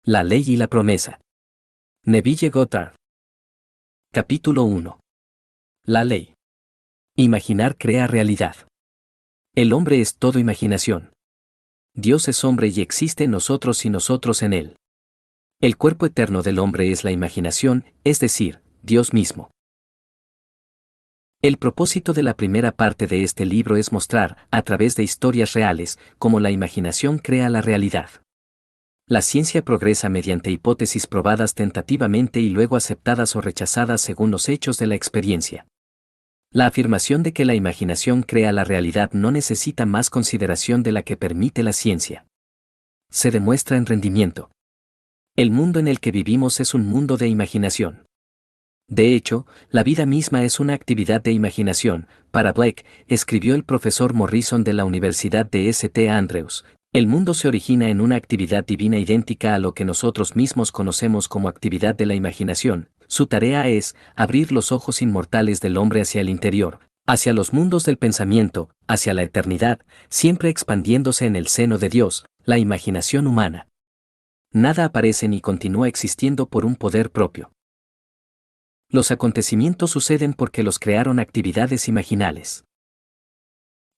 La ley y la promesa. Neville Goddard. Capítulo 1. La ley. Imaginar crea realidad. El hombre es todo imaginación. Dios es hombre y existe en nosotros y nosotros en él. El cuerpo eterno del hombre es la imaginación, es decir, Dios mismo. El propósito de la primera parte de este libro es mostrar, a través de historias reales, cómo la imaginación crea la realidad. La ciencia progresa mediante hipótesis probadas tentativamente y luego aceptadas o rechazadas según los hechos de la experiencia. La afirmación de que la imaginación crea la realidad no necesita más consideración de la que permite la ciencia. Se demuestra en rendimiento. El mundo en el que vivimos es un mundo de imaginación. De hecho, la vida misma es una actividad de imaginación, para Blake, escribió el profesor Morrison de la Universidad de St. Andrews. El mundo se origina en una actividad divina idéntica a lo que nosotros mismos conocemos como actividad de la imaginación. Su tarea es abrir los ojos inmortales del hombre hacia el interior, hacia los mundos del pensamiento, hacia la eternidad, siempre expandiéndose en el seno de Dios, la imaginación humana. Nada aparece ni continúa existiendo por un poder propio. Los acontecimientos suceden porque los crearon actividades imaginales.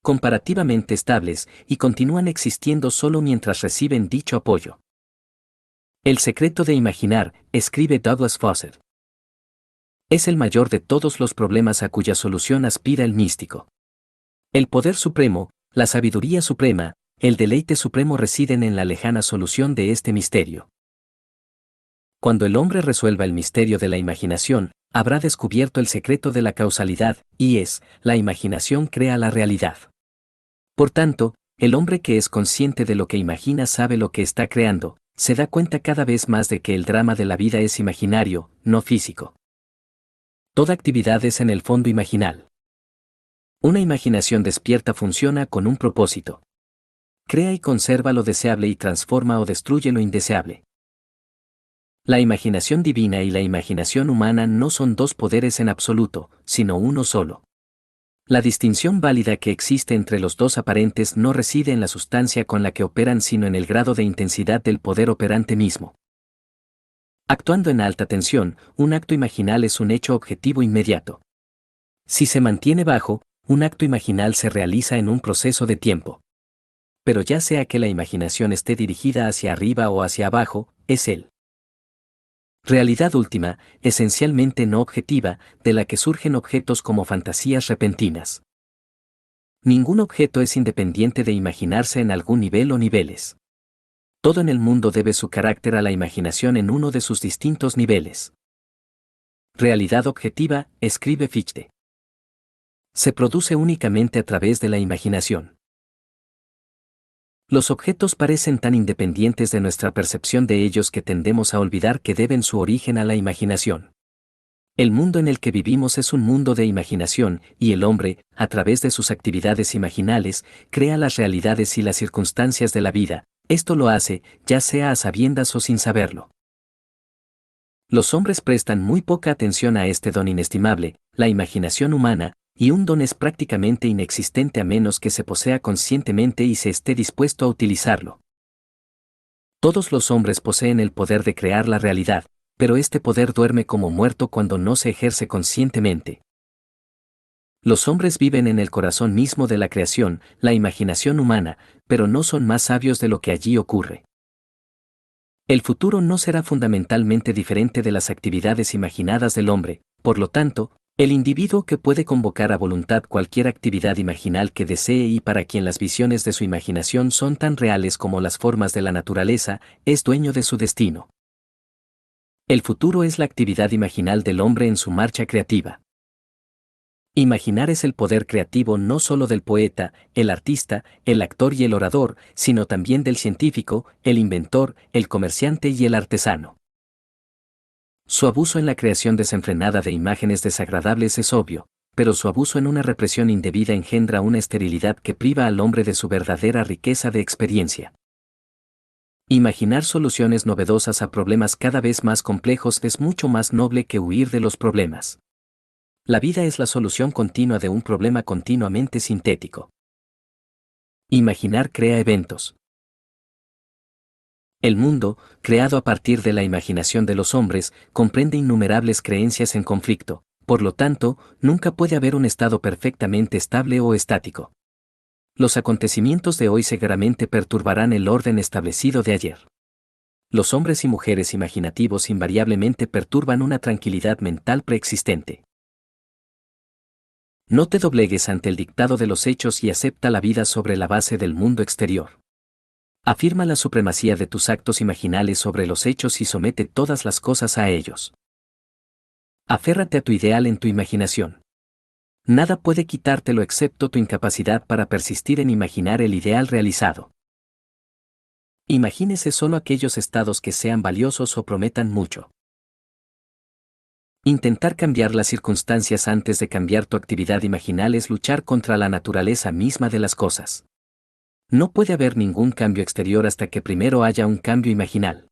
Comparativamente estables y continúan existiendo solo mientras reciben dicho apoyo. El secreto de imaginar, escribe Douglas Fawcett, es el mayor de todos los problemas a cuya solución aspira el místico. El poder supremo, la sabiduría suprema, el deleite supremo residen en la lejana solución de este misterio. Cuando el hombre resuelva el misterio de la imaginación, habrá descubierto el secreto de la causalidad, y es, la imaginación crea la realidad. Por tanto, el hombre que es consciente de lo que imagina sabe lo que está creando, se da cuenta cada vez más de que el drama de la vida es imaginario, no físico. Toda actividad es en el fondo imaginal. Una imaginación despierta funciona con un propósito. Crea y conserva lo deseable y transforma o destruye lo indeseable. La imaginación divina y la imaginación humana no son dos poderes en absoluto, sino uno solo. La distinción válida que existe entre los dos aparentes no reside en la sustancia con la que operan sino en el grado de intensidad del poder operante mismo. Actuando en alta tensión, un acto imaginal es un hecho objetivo inmediato. Si se mantiene bajo, un acto imaginal se realiza en un proceso de tiempo. Pero ya sea que la imaginación esté dirigida hacia arriba o hacia abajo, es él. Realidad última, esencialmente no objetiva, de la que surgen objetos como fantasías repentinas. Ningún objeto es independiente de imaginarse en algún nivel o niveles. Todo en el mundo debe su carácter a la imaginación en uno de sus distintos niveles. Realidad objetiva, escribe Fichte, se produce únicamente a través de la imaginación. Los objetos parecen tan independientes de nuestra percepción de ellos que tendemos a olvidar que deben su origen a la imaginación. El mundo en el que vivimos es un mundo de imaginación, y el hombre, a través de sus actividades imaginales, crea las realidades y las circunstancias de la vida. Esto lo hace, ya sea a sabiendas o sin saberlo. Los hombres prestan muy poca atención a este don inestimable, la imaginación humana, y un don es prácticamente inexistente a menos que se posea conscientemente y se esté dispuesto a utilizarlo. Todos los hombres poseen el poder de crear la realidad, pero este poder duerme como muerto cuando no se ejerce conscientemente. Los hombres viven en el corazón mismo de la creación, la imaginación humana, pero no son más sabios de lo que allí ocurre. El futuro no será fundamentalmente diferente de las actividades imaginadas del hombre, por lo tanto, el individuo que puede convocar a voluntad cualquier actividad imaginal que desee y para quien las visiones de su imaginación son tan reales como las formas de la naturaleza, es dueño de su destino. El futuro es la actividad imaginal del hombre en su marcha creativa. Imaginar es el poder creativo no solo del poeta, el artista, el actor y el orador, sino también del científico, el inventor, el comerciante y el artesano. Su abuso en la creación desenfrenada de imágenes desagradables es obvio, pero su abuso en una represión indebida engendra una esterilidad que priva al hombre de su verdadera riqueza de experiencia. Imaginar soluciones novedosas a problemas cada vez más complejos es mucho más noble que huir de los problemas. La vida es la solución continua de un problema continuamente sintético. Imaginar crea eventos. El mundo, creado a partir de la imaginación de los hombres, comprende innumerables creencias en conflicto, por lo tanto, nunca puede haber un estado perfectamente estable o estático. Los acontecimientos de hoy seguramente perturbarán el orden establecido de ayer. Los hombres y mujeres imaginativos invariablemente perturban una tranquilidad mental preexistente. No te doblegues ante el dictado de los hechos y acepta la vida sobre la base del mundo exterior. Afirma la supremacía de tus actos imaginales sobre los hechos y somete todas las cosas a ellos. Aférrate a tu ideal en tu imaginación. Nada puede quitártelo excepto tu incapacidad para persistir en imaginar el ideal realizado. Imagínese solo aquellos estados que sean valiosos o prometan mucho. Intentar cambiar las circunstancias antes de cambiar tu actividad imaginal es luchar contra la naturaleza misma de las cosas. No puede haber ningún cambio exterior hasta que primero haya un cambio imaginal.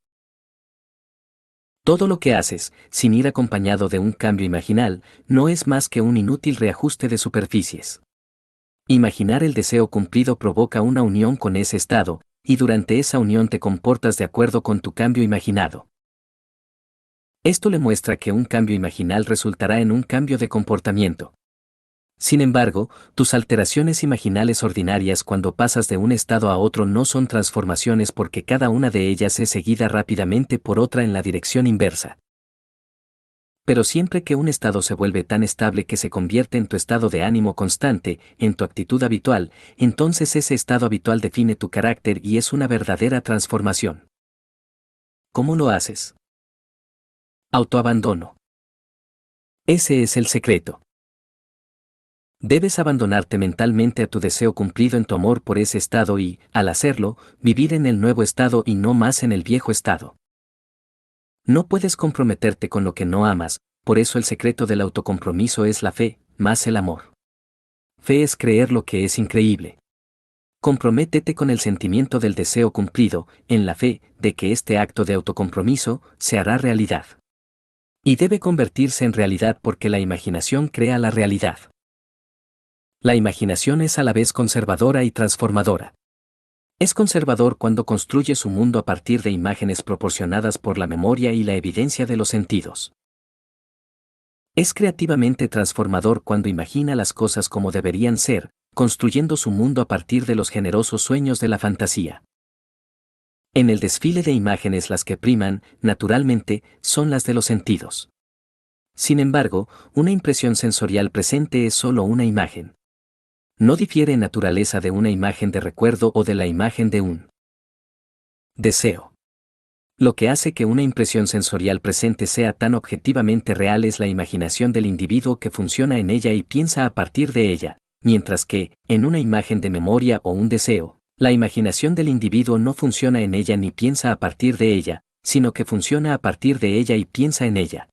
Todo lo que haces, sin ir acompañado de un cambio imaginal, no es más que un inútil reajuste de superficies. Imaginar el deseo cumplido provoca una unión con ese estado, y durante esa unión te comportas de acuerdo con tu cambio imaginado. Esto le muestra que un cambio imaginal resultará en un cambio de comportamiento. Sin embargo, tus alteraciones imaginales ordinarias cuando pasas de un estado a otro no son transformaciones porque cada una de ellas es seguida rápidamente por otra en la dirección inversa. Pero siempre que un estado se vuelve tan estable que se convierte en tu estado de ánimo constante, en tu actitud habitual, entonces ese estado habitual define tu carácter y es una verdadera transformación. ¿Cómo lo haces? Autoabandono. Ese es el secreto. Debes abandonarte mentalmente a tu deseo cumplido en tu amor por ese estado y, al hacerlo, vivir en el nuevo estado y no más en el viejo estado. No puedes comprometerte con lo que no amas, por eso el secreto del autocompromiso es la fe, más el amor. Fe es creer lo que es increíble. Comprométete con el sentimiento del deseo cumplido, en la fe de que este acto de autocompromiso se hará realidad. Y debe convertirse en realidad porque la imaginación crea la realidad. La imaginación es a la vez conservadora y transformadora. Es conservador cuando construye su mundo a partir de imágenes proporcionadas por la memoria y la evidencia de los sentidos. Es creativamente transformador cuando imagina las cosas como deberían ser, construyendo su mundo a partir de los generosos sueños de la fantasía. En el desfile de imágenes las que priman, naturalmente, son las de los sentidos. Sin embargo, una impresión sensorial presente es solo una imagen. No difiere en naturaleza de una imagen de recuerdo o de la imagen de un deseo. Lo que hace que una impresión sensorial presente sea tan objetivamente real es la imaginación del individuo que funciona en ella y piensa a partir de ella, mientras que, en una imagen de memoria o un deseo, la imaginación del individuo no funciona en ella ni piensa a partir de ella, sino que funciona a partir de ella y piensa en ella.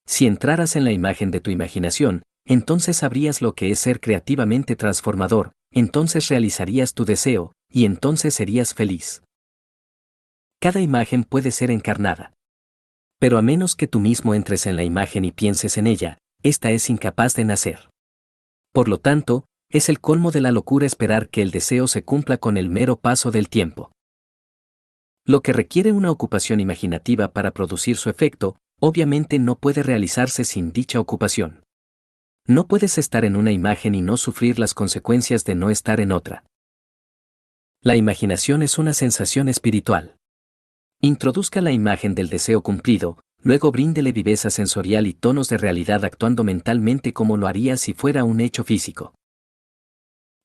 Si entraras en la imagen de tu imaginación, entonces sabrías lo que es ser creativamente transformador, entonces realizarías tu deseo, y entonces serías feliz. Cada imagen puede ser encarnada. Pero a menos que tú mismo entres en la imagen y pienses en ella, ésta es incapaz de nacer. Por lo tanto, es el colmo de la locura esperar que el deseo se cumpla con el mero paso del tiempo. Lo que requiere una ocupación imaginativa para producir su efecto, obviamente no puede realizarse sin dicha ocupación. No puedes estar en una imagen y no sufrir las consecuencias de no estar en otra. La imaginación es una sensación espiritual. Introduzca la imagen del deseo cumplido, luego bríndele viveza sensorial y tonos de realidad actuando mentalmente como lo haría si fuera un hecho físico.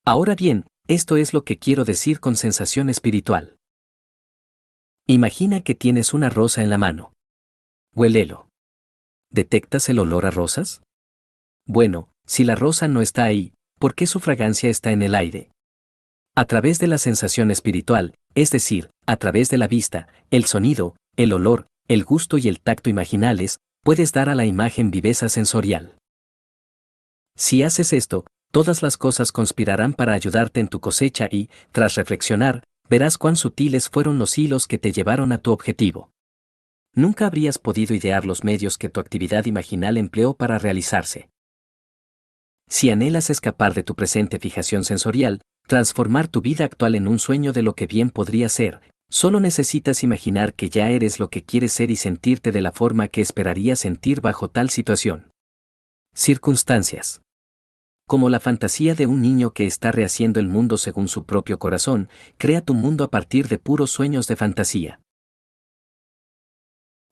Ahora bien, esto es lo que quiero decir con sensación espiritual. Imagina que tienes una rosa en la mano. Huélelo. ¿Detectas el olor a rosas? Bueno, si la rosa no está ahí, ¿por qué su fragancia está en el aire? A través de la sensación espiritual, es decir, a través de la vista, el sonido, el olor, el gusto y el tacto imaginales, puedes dar a la imagen viveza sensorial. Si haces esto, todas las cosas conspirarán para ayudarte en tu cosecha y, tras reflexionar, verás cuán sutiles fueron los hilos que te llevaron a tu objetivo. Nunca habrías podido idear los medios que tu actividad imaginal empleó para realizarse. Si anhelas escapar de tu presente fijación sensorial, transformar tu vida actual en un sueño de lo que bien podría ser, Solo necesitas imaginar que ya eres lo que quieres ser y sentirte de la forma que esperarías sentir bajo tal situación. Circunstancias. Como la fantasía de un niño que está rehaciendo el mundo según su propio corazón, crea tu mundo a partir de puros sueños de fantasía.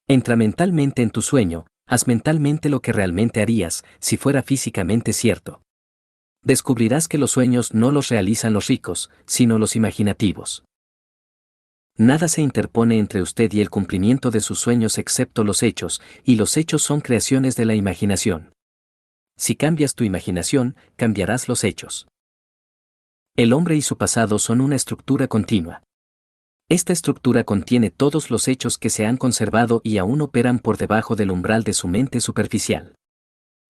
Entra mentalmente en tu sueño, haz mentalmente lo que realmente harías, si fuera físicamente cierto. Descubrirás que los sueños no los realizan los ricos, sino los imaginativos. Nada se interpone entre usted y el cumplimiento de sus sueños excepto los hechos, y los hechos son creaciones de la imaginación. Si cambias tu imaginación, cambiarás los hechos. El hombre y su pasado son una estructura continua. Esta estructura contiene todos los hechos que se han conservado y aún operan por debajo del umbral de su mente superficial.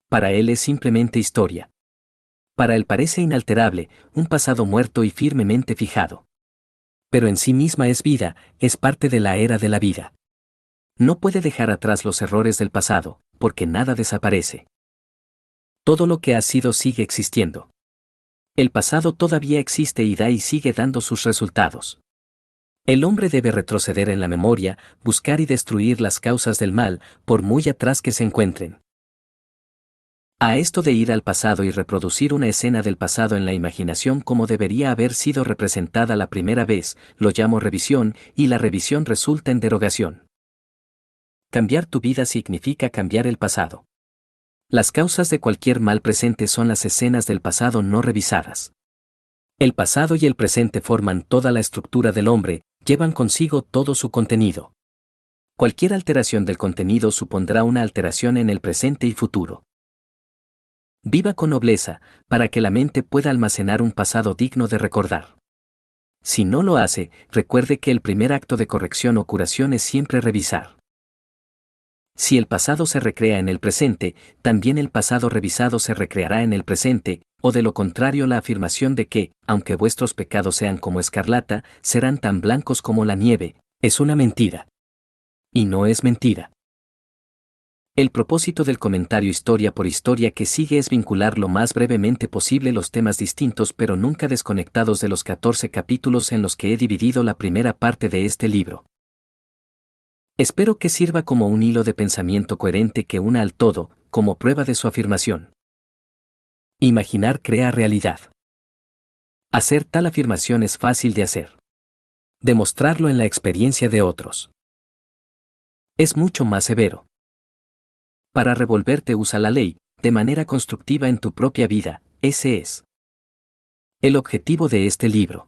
Para él es simplemente historia. Para él parece inalterable, un pasado muerto y firmemente fijado. Pero en sí misma es vida, es parte de la era de la vida. No puede dejar atrás los errores del pasado, porque nada desaparece. Todo lo que ha sido sigue existiendo. El pasado todavía existe y da y sigue dando sus resultados. El hombre debe retroceder en la memoria, buscar y destruir las causas del mal, por muy atrás que se encuentren. A esto de ir al pasado y reproducir una escena del pasado en la imaginación como debería haber sido representada la primera vez, lo llamo revisión, y la revisión resulta en derogación. Cambiar tu vida significa cambiar el pasado. Las causas de cualquier mal presente son las escenas del pasado no revisadas. El pasado y el presente forman toda la estructura del hombre, llevan consigo todo su contenido. Cualquier alteración del contenido supondrá una alteración en el presente y futuro. Viva con nobleza, para que la mente pueda almacenar un pasado digno de recordar. Si no lo hace, recuerde que el primer acto de corrección o curación es siempre revisar. Si el pasado se recrea en el presente, también el pasado revisado se recreará en el presente, o de lo contrario la afirmación de que, aunque vuestros pecados sean como escarlata, serán tan blancos como la nieve, es una mentira. Y no es mentira. El propósito del comentario historia por historia que sigue es vincular lo más brevemente posible los temas distintos pero nunca desconectados de los 14 capítulos en los que he dividido la primera parte de este libro. Espero que sirva como un hilo de pensamiento coherente que una al todo, como prueba de su afirmación. Imaginar crea realidad. Hacer tal afirmación es fácil de hacer. Demostrarlo en la experiencia de otros es mucho más severo. Para revolverte usa la ley, de manera constructiva en tu propia vida, ese es el objetivo de este libro.